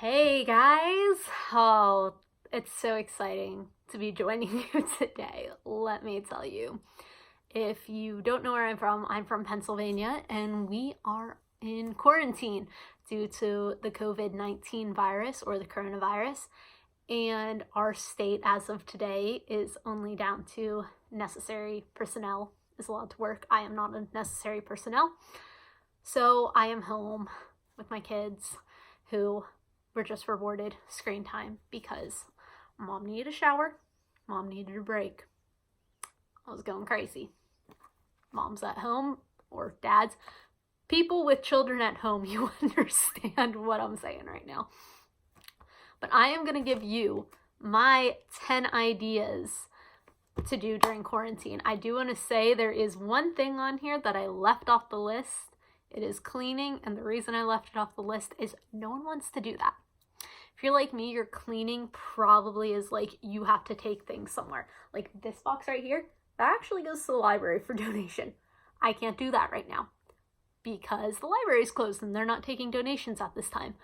Hey guys! Oh, it's so exciting to be joining you today. Let me tell you. If you don't know where I'm from Pennsylvania, and we are in quarantine due to the COVID-19 virus or the coronavirus. And our state, as of today, is only down to necessary personnel is allowed to work. I am not a necessary personnel. So I am home with my kids who were just rewarded screen time because mom needed a shower, mom needed a break. I was going crazy. Moms at home, or dads, people with children at home, you understand what I'm saying right now. But I am going to give you my 10 ideas to do during quarantine. I do want to say there is one thing on here that I left off the list. It is cleaning, and the reason I left it off the list is no one wants to do that. If you're like me, your cleaning probably is like you have to take things somewhere. Like this box right here, that actually goes to the library for donation. I can't do that right now because the library is closed and they're not taking donations at this time.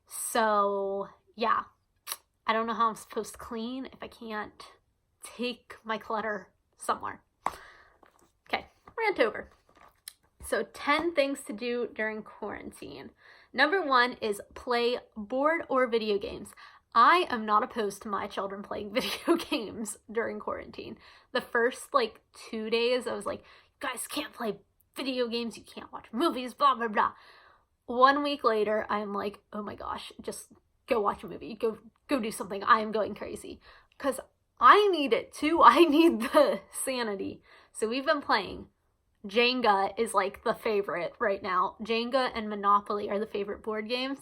So yeah, I don't know how I'm supposed to clean if I can't take my clutter somewhere. Okay, rant over. So 10 things to do during quarantine. Number 1 is play board or video games. I am not opposed to my children playing video games during quarantine. The first 2 days, I was like, you guys can't play video games, you can't watch movies, blah, blah, blah. 1 week later, I'm like, oh my gosh, just go watch a movie, go do something. I am going crazy because I need it too. I need the sanity. So we've been playing. Jenga is like the favorite right now. Jenga and Monopoly are the favorite board games.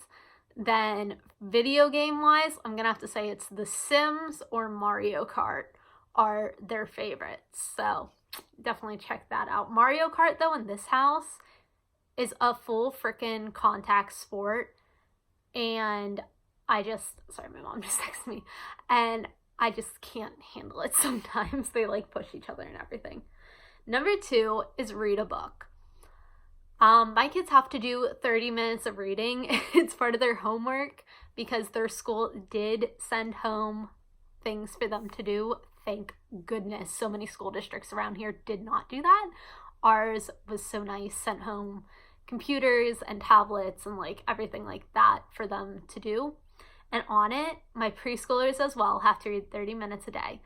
Then video game wise, I'm gonna have to say it's The Sims or Mario Kart are their favorites. So definitely check that out. Mario Kart though in this house is a full freaking contact sport. And sorry, my mom just texted me. And I just can't handle it sometimes. They push each other and everything. Number 2 is read a book. My kids have to do 30 minutes of reading. It's part of their homework because their school did send home things for them to do. Thank goodness. So many school districts around here did not do that. Ours was so nice, sent home computers and tablets and everything like that for them to do. And on it, my preschoolers as well have to read 30 minutes a day.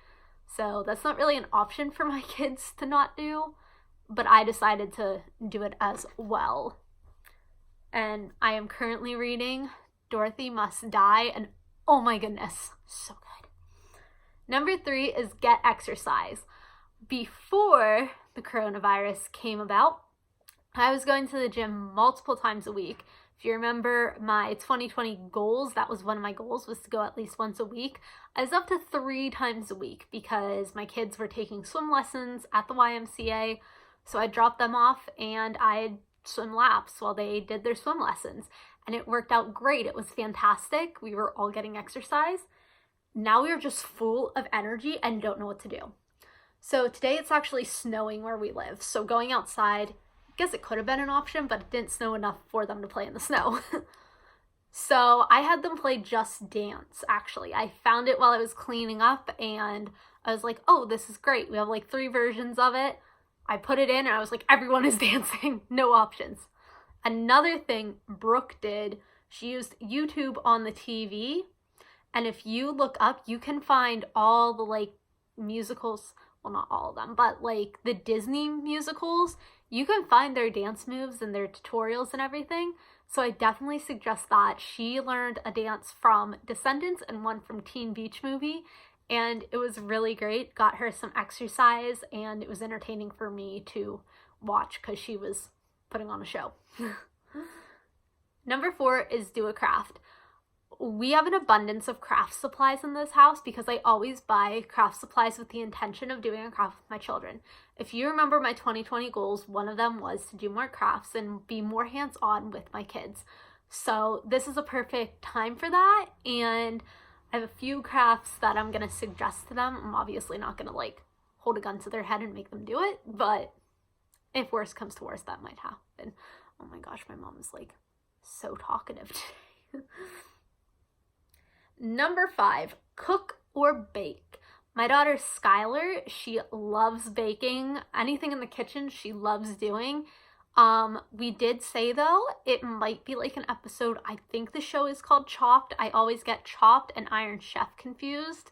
So that's not really an option for my kids to not do, but I decided to do it as well. And I am currently reading Dorothy Must Die, and oh my goodness, so good. Number 3 is get exercise. Before the coronavirus came about, I was going to the gym multiple times a week. If you remember my 2020 goals, that was one of my goals, was to go at least once a week. I was up to 3 times a week because my kids were taking swim lessons at the YMCA. So I dropped them off and I'd swim laps while they did their swim lessons. And it worked out great. It was fantastic. We were all getting exercise. Now we are just full of energy and don't know what to do. So today it's actually snowing where we live. So going outside, I guess it could have been an option, but it didn't snow enough for them to play in the snow. So I had them play Just Dance, actually. I found it while I was cleaning up and I was like, oh, this is great. We have 3 versions of it. I put it in and I was like, everyone is dancing, no options. Another thing Brooke did, she used YouTube on the TV. And if you look up, you can find all the musicals, well, not all of them, but the Disney musicals. You can find their dance moves and their tutorials and everything. So I definitely suggest that. She learned a dance from Descendants and one from Teen Beach Movie. And it was really great. Got her some exercise and it was entertaining for me to watch because she was putting on a show. Number 4 is do a craft. We have an abundance of craft supplies in this house because I always buy craft supplies with the intention of doing a craft with my children. If you remember my 2020 goals, one of them was to do more crafts and be more hands-on with my kids. So this is a perfect time for that. And I have a few crafts that I'm going to suggest to them. I'm obviously not going to hold a gun to their head and make them do it, but if worse comes to worse, that might happen. Oh my gosh, my mom is so talkative today. Number 5, cook or bake. My daughter Skylar, she loves baking. Anything in the kitchen she loves doing. We did say though, it might be like an episode, I think the show is called Chopped. I always get Chopped and Iron Chef confused.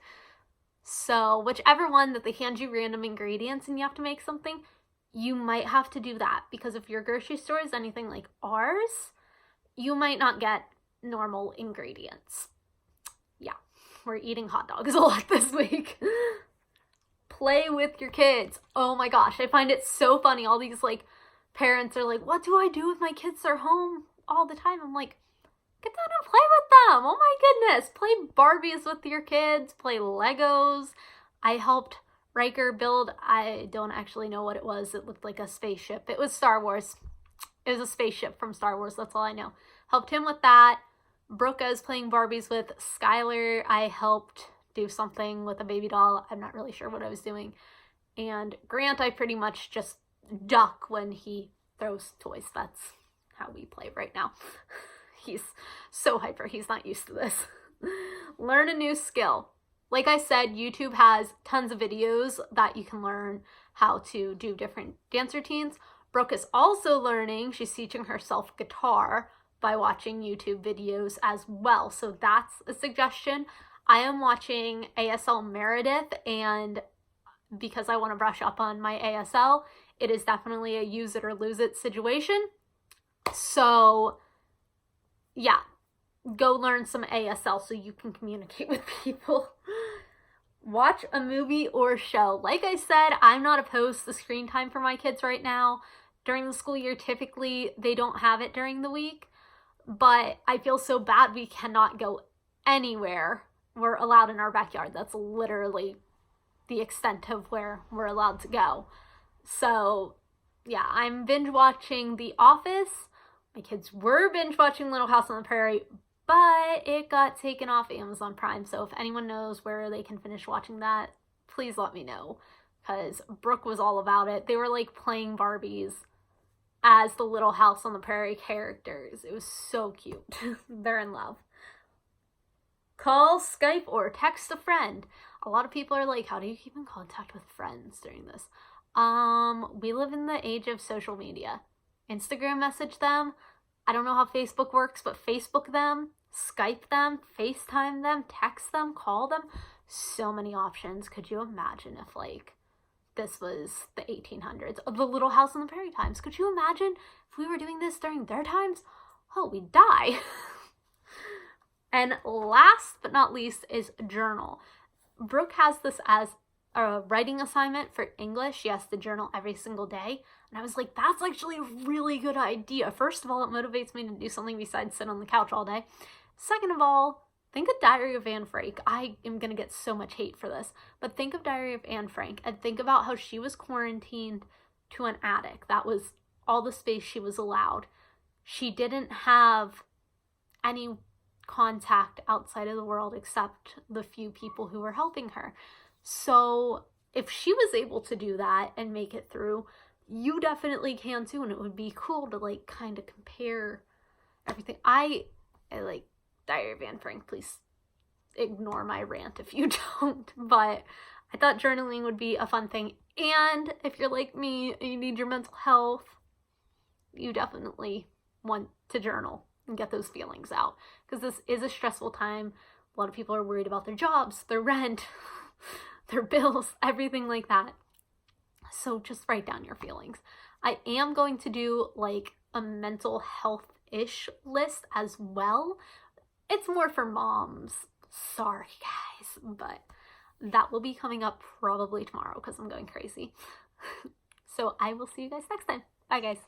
So whichever one that they hand you random ingredients and you have to make something, you might have to do that, because if your grocery store is anything like ours, you might not get normal ingredients. Yeah, we're eating hot dogs a lot this week. Play with your kids. Oh my gosh, I find it so funny. All these like parents are like, what do I do with my kids? They're home all the time. I'm like, get down and play with them. Oh my goodness. Play Barbies with your kids. Play Legos. I helped Riker build, I don't actually know what it was. It looked like a spaceship. It was Star Wars. It was a spaceship from Star Wars. That's all I know. Helped him with that. Brooke, I was playing Barbies with. Skylar, I helped do something with a baby doll. I'm not really sure what I was doing. And Grant, I pretty much just duck when he throws toys. That's how we play right now. He's so hyper. He's not used to this. Learn a new skill. Like I said, YouTube has tons of videos that you can learn how to do different dance routines. Brooke is also learning. She's teaching herself guitar by watching YouTube videos as well. So that's a suggestion. I am watching ASL Meredith, and because I want to brush up on my ASL, it is definitely a use it or lose it situation. So yeah, go learn some ASL so you can communicate with people. Watch a movie or show. Like I said, I'm not opposed to screen time for my kids right now. During the school year, typically they don't have it during the week, but I feel so bad we cannot go anywhere. We're allowed in our backyard. That's literally the extent of where we're allowed to go. So yeah, I'm binge watching The Office. My kids were binge watching Little House on the Prairie, but it got taken off Amazon Prime. So if anyone knows where they can finish watching that, please let me know, because Brooke was all about it. They were like playing Barbies as the Little House on the Prairie characters. It was so cute. They're in love. Call, Skype, or text a friend. A lot of people are like, how do you keep in contact with friends during this? We live in the age of social media. Instagram message them. I don't know how Facebook works, but Facebook them, Skype them, FaceTime them, text them, call them. So many options. Could you imagine if like this was the 1800s, the Little House on the Prairie times? Could you imagine if we were doing this during their times? Oh, we'd die. And last but not least is journal. Brooke has this as a writing assignment for English. She has to journal every single day. And I was like, that's actually a really good idea. First of all, it motivates me to do something besides sit on the couch all day. Second of all, think of Diary of Anne Frank. I am going to get so much hate for this, but think of Diary of Anne Frank and think about how she was quarantined to an attic. That was all the space she was allowed. She didn't have any contact outside of the world except the few people who were helping her. So if she was able to do that and make it through, you definitely can too. And it would be cool to like kind of compare everything. I like Diary of Anne Frank. Please ignore my rant if you don't, but I thought journaling would be a fun thing. And if you're like me and you need your mental health, you definitely want to journal and get those feelings out, because this is a stressful time. A lot of people are worried about their jobs, their rent, their bills, everything like that. So just write down your feelings. I am going to do like a mental health-ish list as well. It's more for moms. Sorry, guys, but that will be coming up probably tomorrow because I'm going crazy. So I will see you guys next time. Bye, guys.